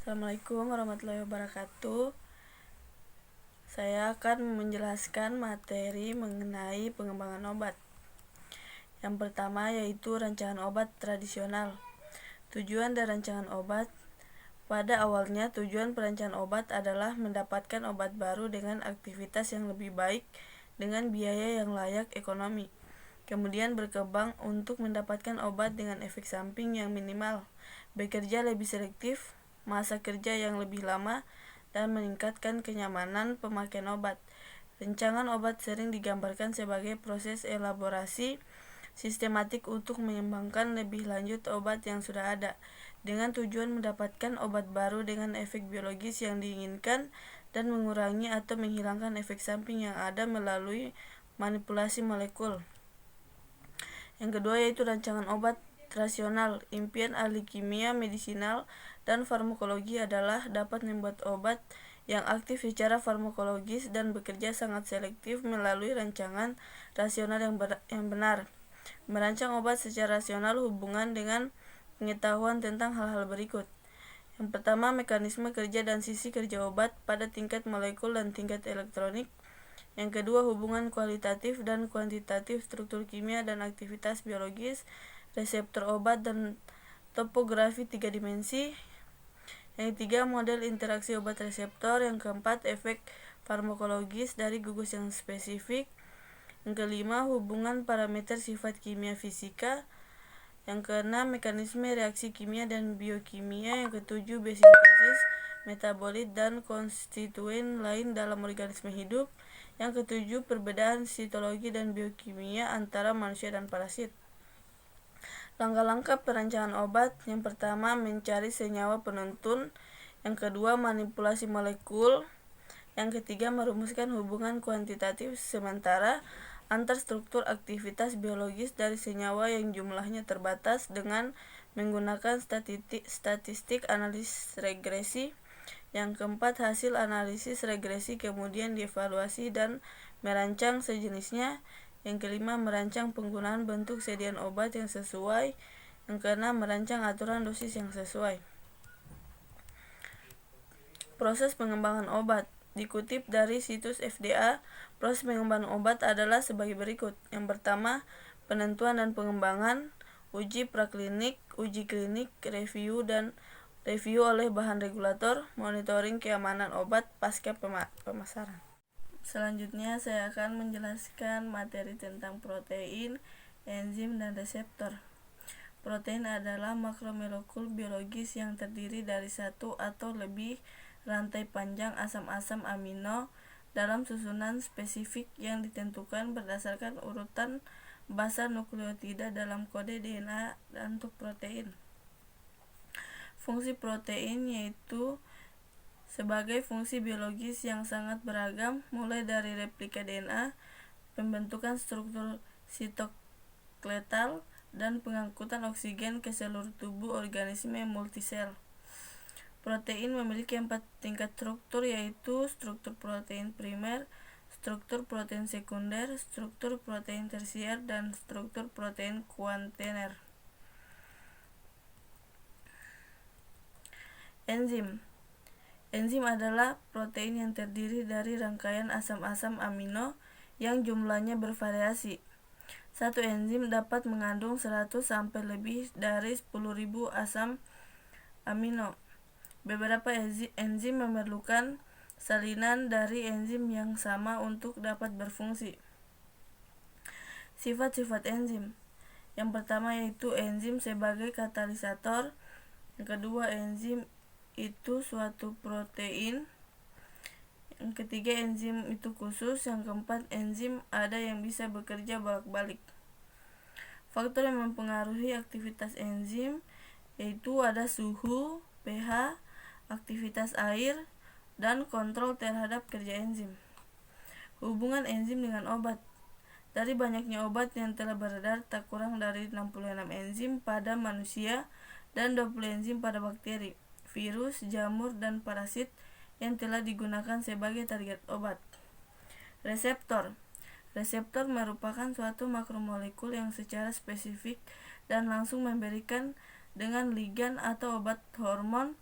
Assalamualaikum warahmatullahi wabarakatuh. Saya akan menjelaskan materi mengenai pengembangan obat. Yang pertama yaitu rancangan obat tradisional. Tujuan dari rancangan obat. Pada awalnya tujuan perancangan obat adalah mendapatkan obat baru dengan aktivitas yang lebih baik dengan biaya yang layak ekonomi. Kemudian berkembang untuk mendapatkan obat dengan efek samping yang minimal, bekerja lebih selektif, masa kerja yang lebih lama, dan meningkatkan kenyamanan pemakaian obat. Rancangan obat sering digambarkan sebagai proses elaborasi sistematik untuk mengembangkan lebih lanjut obat yang sudah ada, dengan tujuan mendapatkan obat baru dengan efek biologis yang diinginkan dan mengurangi atau menghilangkan efek samping yang ada melalui manipulasi molekul. Yang kedua yaitu rancangan obat rasional. Impian ahli kimia, medisinal, dan farmakologi adalah dapat membuat obat yang aktif secara farmakologis dan bekerja sangat selektif melalui rancangan rasional yang benar. Merancang obat secara rasional hubungan dengan pengetahuan tentang hal-hal berikut. Yang pertama, mekanisme kerja dan sisi kerja obat pada tingkat molekul dan tingkat elektronik. Yang kedua, hubungan kualitatif dan kuantitatif struktur kimia dan aktivitas biologis, reseptor obat dan topografi 3 dimensi. Yang ketiga, model interaksi obat reseptor. Yang keempat, efek farmakologis dari gugus yang spesifik. Yang kelima, hubungan parameter sifat kimia fisika. Yang keenam, mekanisme reaksi kimia dan biokimia. Yang ketujuh, biosintesis, metabolit, dan konstituen lain dalam organisme hidup. Yang ketujuh, perbedaan sitologi dan biokimia antara manusia dan parasit. Langkah-langkah perancangan obat. Yang pertama, mencari senyawa penuntun. Yang kedua, manipulasi molekul. Yang ketiga, merumuskan hubungan kuantitatif sementara antar struktur aktivitas biologis dari senyawa yang jumlahnya terbatas dengan menggunakan statistik analisis regresi. Yang keempat, hasil analisis regresi kemudian dievaluasi dan merancang sejenisnya. Yang kelima, merancang penggunaan bentuk sediaan obat yang sesuai. Yang keenam, merancang aturan dosis yang sesuai. Proses pengembangan obat. Dikutip dari situs FDA, proses pengembangan obat adalah sebagai berikut. Yang pertama, penentuan dan pengembangan, uji praklinik, uji klinik, review oleh bahan regulator, monitoring keamanan obat pasca pemasaran. Selanjutnya saya akan menjelaskan materi tentang protein, enzim, dan reseptor. Protein adalah makromolekul biologis yang terdiri dari satu atau lebih rantai panjang asam-asam amino dalam susunan spesifik yang ditentukan berdasarkan urutan basa nukleotida dalam kode DNA untuk protein. Fungsi protein yaitu sebagai fungsi biologis yang sangat beragam, mulai dari replika DNA, pembentukan struktur sitoskeletal, dan pengangkutan oksigen ke seluruh tubuh organisme multisel. Protein memiliki 4 tingkat struktur, yaitu struktur protein primer, struktur protein sekunder, struktur protein tersier, dan struktur protein kuaterner. Enzim. Enzim adalah protein yang terdiri dari rangkaian asam-asam amino yang jumlahnya bervariasi. Satu enzim dapat mengandung 100 sampai lebih dari 10.000 asam amino. Beberapa enzim memerlukan salinan dari enzim yang sama untuk dapat berfungsi. Sifat-sifat enzim. Yang pertama yaitu enzim sebagai katalisator. Yang kedua, enzim itu suatu protein. Yang ketiga, enzim itu khusus. Yang keempat, enzim ada yang bisa bekerja bolak-balik. Faktor yang mempengaruhi aktivitas enzim yaitu ada suhu, pH, aktivitas air, dan kontrol terhadap kerja enzim. Hubungan enzim dengan obat. Dari banyaknya obat yang telah beredar, tak kurang dari 66 enzim pada manusia dan 20 enzim pada bakteri, virus, jamur, dan parasit yang telah digunakan sebagai target obat. Reseptor. Reseptor merupakan suatu makromolekul yang secara spesifik dan langsung memberikan dengan ligan atau obat hormon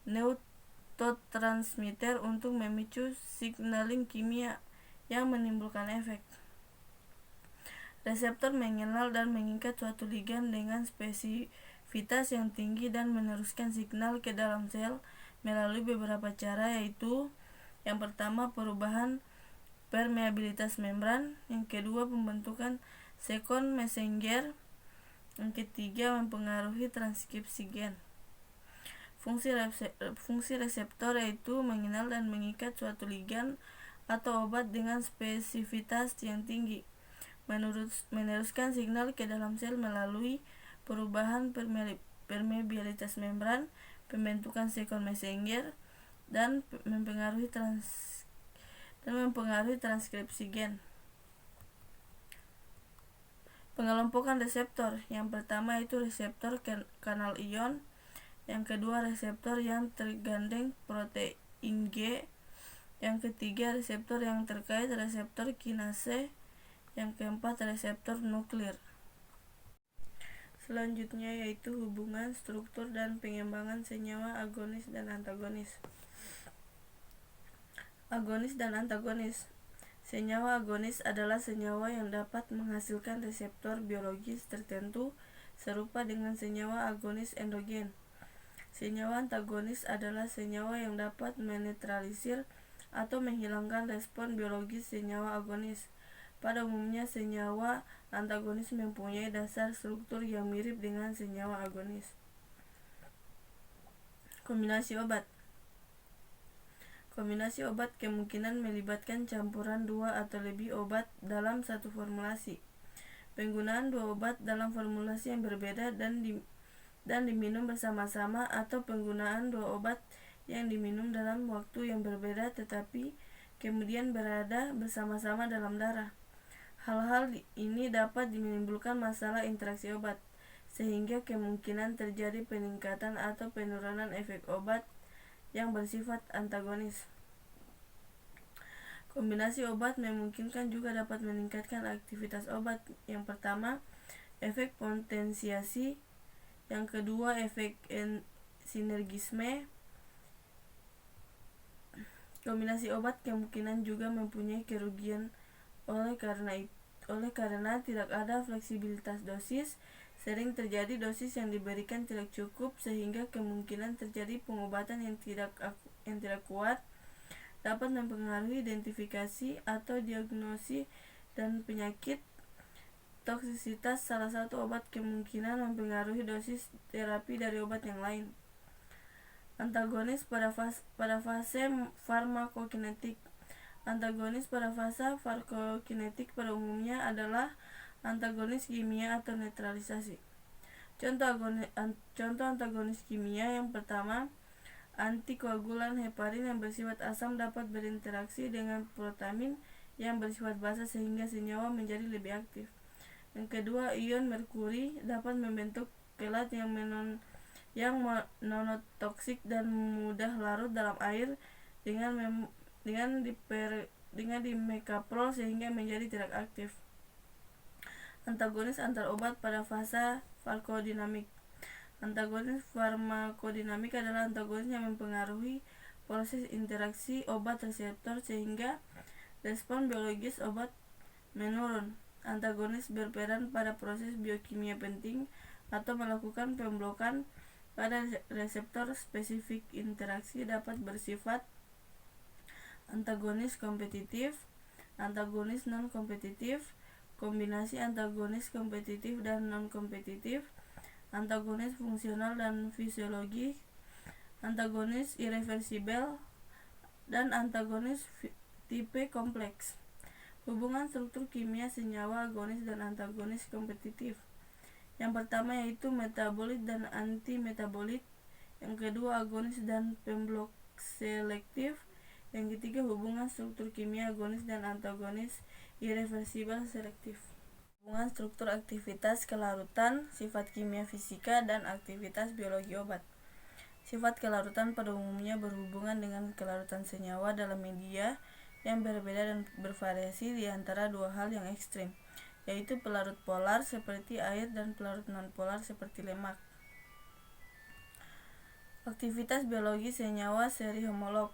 neurotransmitter untuk memicu signaling kimia yang menimbulkan efek. Reseptor mengenal dan mengikat suatu ligan dengan spesifitas yang tinggi dan meneruskan signal ke dalam sel melalui beberapa cara, yaitu yang pertama perubahan permeabilitas membran, yang kedua pembentukan second messenger, yang ketiga mempengaruhi transkripsi gen. Fungsi reseptor yaitu mengenal dan mengikat suatu ligan atau obat dengan spesifitas yang tinggi, meneruskan signal ke dalam sel melalui perubahan permeabilitas membran, pembentukan second messenger, dan mempengaruhi transkripsi gen. Pengelompokan reseptor, yang pertama itu reseptor kanal ion, yang kedua reseptor yang tergandeng protein G, yang ketiga reseptor yang terkait reseptor kinase, yang keempat reseptor nuklir. Selanjutnya yaitu hubungan struktur dan pengembangan senyawa agonis dan antagonis. Agonis dan antagonis. Senyawa agonis adalah senyawa yang dapat menghasilkan reseptor biologis tertentu serupa dengan senyawa agonis endogen. Senyawa antagonis adalah senyawa yang dapat menetralisir atau menghilangkan respon biologis senyawa agonis. Pada umumnya, senyawa antagonis mempunyai dasar struktur yang mirip dengan senyawa agonis. Kombinasi obat. Kombinasi obat kemungkinan melibatkan campuran dua atau lebih obat dalam satu formulasi. Penggunaan dua obat dalam formulasi yang berbeda dan diminum bersama-sama, atau penggunaan dua obat yang diminum dalam waktu yang berbeda tetapi kemudian berada bersama-sama dalam darah. Hal-hal ini dapat menimbulkan masalah interaksi obat, sehingga kemungkinan terjadi peningkatan atau penurunan efek obat yang bersifat antagonis. Kombinasi obat memungkinkan juga dapat meningkatkan aktivitas obat. Yang pertama, efek potensiasi, yang kedua efek sinergisme. Kombinasi obat kemungkinan juga mempunyai kerugian oleh karena tidak ada fleksibilitas dosis. Sering terjadi dosis yang diberikan tidak cukup, sehingga kemungkinan terjadi pengobatan yang tidak kuat dapat mempengaruhi identifikasi atau diagnosis dan penyakit. Toksisitas salah satu obat kemungkinan mempengaruhi dosis terapi dari obat yang lain. Antagonis pada fase farmakokinetik. Antagonis pada fase farmakokinetik pada umumnya adalah antagonis kimia atau netralisasi. Contoh antagonis kimia yang pertama, antikoagulan heparin yang bersifat asam dapat berinteraksi dengan protamin yang bersifat basa sehingga senyawa menjadi lebih aktif. Yang kedua, ion merkuri dapat membentuk pelat yang monotoksik dan mudah larut dalam air dengan dimekaprol sehingga menjadi tidak aktif. Antagonis antar obat pada fase farmakodinamik. Antagonis farmakodinamik adalah antagonis yang mempengaruhi proses interaksi obat reseptor sehingga respon biologis obat menurun. Antagonis berperan pada proses biokimia penting atau melakukan pemblokan pada reseptor spesifik. Interaksi dapat bersifat antagonis kompetitif, antagonis non-kompetitif, kombinasi antagonis kompetitif dan non-kompetitif, antagonis fungsional dan fisiologis, antagonis irreversibel, dan antagonis tipe kompleks. Hubungan struktur kimia senyawa agonis dan antagonis kompetitif. Yang pertama yaitu metabolit dan anti-metabolit, yang kedua agonis dan pemblok selektif, yang ketiga hubungan struktur kimia agonis dan antagonis irreversibel selektif. Hubungan struktur aktivitas kelarutan, sifat kimia fisika, dan aktivitas biologi obat. Sifat kelarutan pada umumnya berhubungan dengan kelarutan senyawa dalam media yang berbeda dan bervariasi di antara dua hal yang ekstrim, yaitu pelarut polar seperti air dan pelarut non-polar seperti lemak. Aktivitas biologi senyawa seri homolog.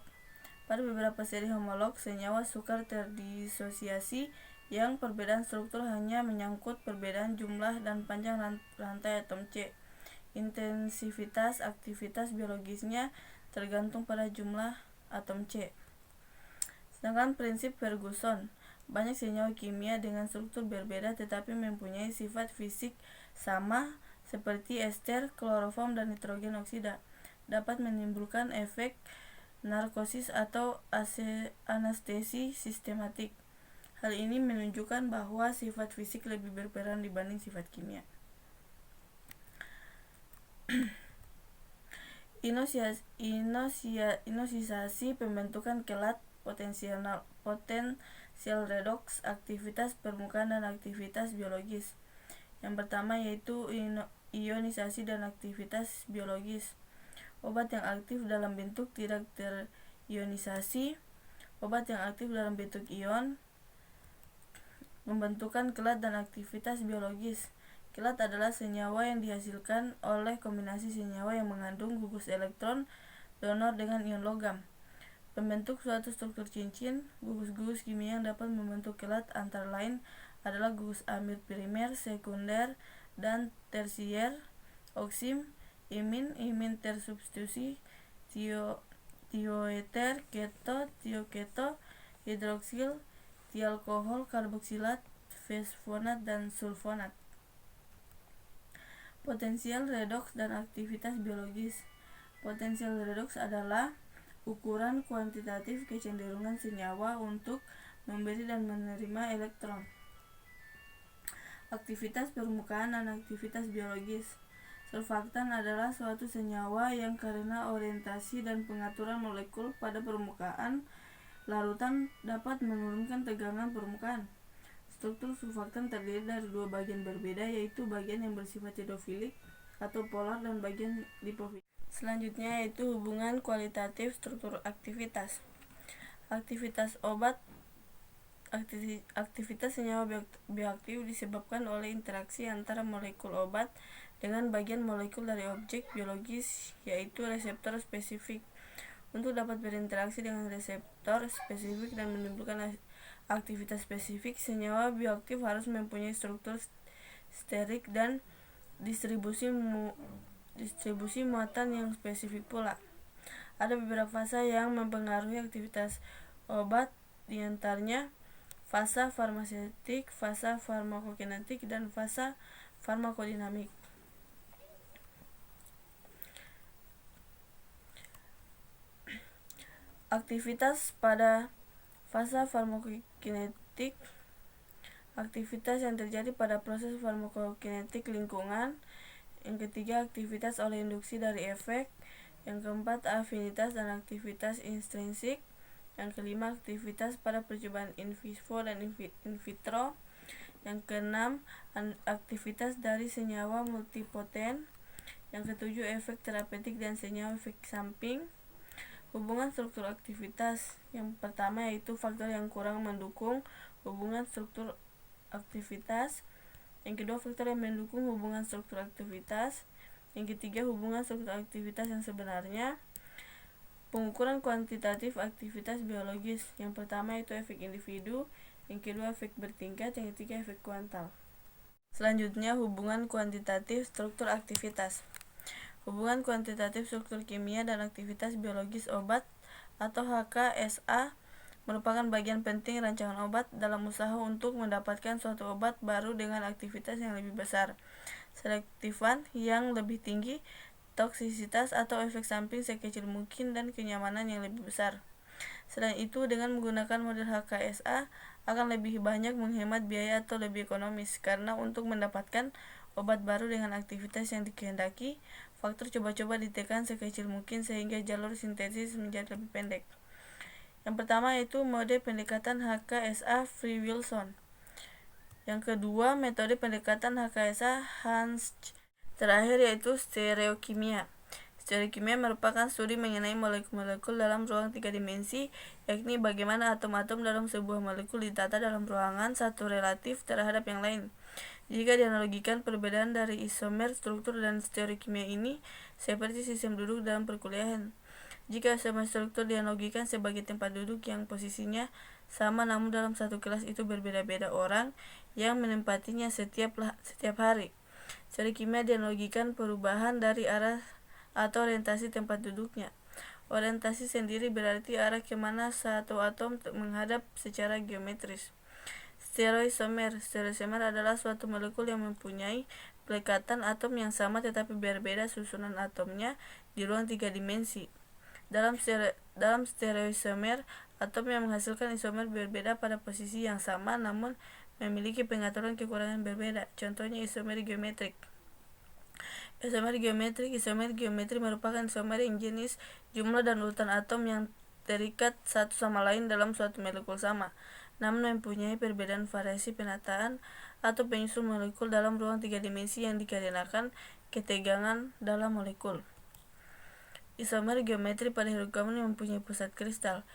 Pada beberapa seri homolog, senyawa sukar terdisosiasi yang perbedaan struktur hanya menyangkut perbedaan jumlah dan panjang rantai atom C. Intensivitas aktivitas biologisnya tergantung pada jumlah atom C. Sedangkan prinsip Ferguson, banyak senyawa kimia dengan struktur berbeda tetapi mempunyai sifat fisik sama seperti ester, kloroform, dan nitrogen oksida, dapat menimbulkan efek narkosis atau anestesi sistematik. Hal ini menunjukkan bahwa sifat fisik lebih berperan dibanding sifat kimia. Inosisasi pembentukan kelat potensial redoks aktivitas permukaan dan aktivitas biologis. Yang pertama yaitu ionisasi dan aktivitas biologis. Obat yang aktif dalam bentuk tidak terionisasi, obat yang aktif dalam bentuk ion, pembentukan kelat dan aktivitas biologis. Kelat adalah senyawa yang dihasilkan oleh kombinasi senyawa yang mengandung gugus elektron donor dengan ion logam. Pembentuk suatu struktur cincin, gugus-gugus kimia yang dapat membentuk kelat antara lain adalah gugus amir primer, sekunder, dan tersier, oksim, imin tersubstitusi, tioeter, keto, tioketo, hidroksil, tialkohol, karboksilat, fosfonat, dan sulfonat. Potensial redoks dan aktivitas biologis. Potensial redoks adalah ukuran kuantitatif kecenderungan senyawa untuk memberi dan menerima elektron. Aktivitas permukaan dan aktivitas biologis. Surfaktan adalah suatu senyawa yang karena orientasi dan pengaturan molekul pada permukaan larutan dapat menurunkan tegangan permukaan. Struktur surfaktan terdiri dari dua bagian berbeda, yaitu bagian yang bersifat hidrofilik atau polar dan bagian lipofilik. Selanjutnya yaitu hubungan kualitatif struktur aktivitas. Aktivitas obat. Aktivitas senyawa bioaktif disebabkan oleh interaksi antara molekul obat dengan bagian molekul dari objek biologis, yaitu reseptor spesifik. Untuk dapat berinteraksi dengan reseptor spesifik dan menimbulkan aktivitas spesifik, senyawa bioaktif harus mempunyai struktur sterik dan distribusi muatan yang spesifik pula. Ada beberapa fase yang mempengaruhi aktivitas obat, diantaranya fase farmaseutik, fase farmakokinetik, dan fase farmakodinamik. Aktivitas pada fase farmakokinetik. Aktivitas yang terjadi pada proses farmakokinetik lingkungan. Yang ketiga, aktivitas oleh induksi dari efek. Yang keempat, afinitas dan aktivitas intrinsik. Yang kelima, aktivitas pada percobaan in vivo dan in vitro. Yang keenam, aktivitas dari senyawa multipoten. Yang ketujuh, efek terapeutik dan senyawa efek samping. Hubungan struktur aktivitas. Yang pertama yaitu faktor yang kurang mendukung hubungan struktur aktivitas. Yang kedua, faktor yang mendukung hubungan struktur aktivitas. Yang ketiga, hubungan struktur aktivitas yang sebenarnya. Pengukuran kuantitatif aktivitas biologis. Yang pertama itu efek individu, yang kedua efek bertingkat, yang ketiga efek kuantal. Selanjutnya, hubungan kuantitatif struktur aktivitas. Hubungan kuantitatif struktur kimia dan aktivitas biologis obat atau HKSA merupakan bagian penting rancangan obat dalam usaha untuk mendapatkan suatu obat baru dengan aktivitas yang lebih besar, selektifan yang lebih tinggi, toksisitas atau efek samping sekecil mungkin, dan kenyamanan yang lebih besar. Selain itu, dengan menggunakan model HKSA akan lebih banyak menghemat biaya atau lebih ekonomis, karena untuk mendapatkan obat baru dengan aktivitas yang dikehendaki, faktor coba-coba ditekan sekecil mungkin sehingga jalur sintesis menjadi lebih pendek. Yang pertama yaitu mode pendekatan HKSA Free-Wilson. Yang kedua, metode pendekatan HKSA Hansch. Terakhir yaitu stereokimia. Teori kimia merupakan studi mengenai molekul-molekul dalam ruang 3 dimensi, yakni bagaimana atom-atom dalam sebuah molekul ditata dalam ruangan satu relatif terhadap yang lain. Jika dianalogikan perbedaan dari isomer, struktur, dan teori kimia ini seperti sistem duduk dalam perkuliahan. Jika isomer struktur dianalogikan sebagai tempat duduk yang posisinya sama namun dalam satu kelas itu berbeda-beda orang yang menempatinya setiap hari. Teori kimia dianalogikan perubahan dari arah atau orientasi tempat duduknya. Orientasi sendiri berarti arah kemana satu atom menghadap secara geometris. Stereoisomer adalah suatu molekul yang mempunyai pelekatan atom yang sama tetapi berbeda susunan atomnya di ruang 3 dimensi. Dalam stereoisomer, atom yang menghasilkan isomer berbeda pada posisi yang sama namun memiliki pengaturan kekurangan berbeda. Contohnya isomer geometrik. Isomer geometri merupakan isomer yang jenis, jumlah, dan urutan atom yang terikat satu sama lain dalam suatu molekul sama, namun mempunyai perbedaan variasi penataan atau penyusun molekul dalam ruang 3 dimensi yang dikarenakan ketegangan dalam molekul. Isomer geometri pada hidrokarbon yang mempunyai pusat kristal.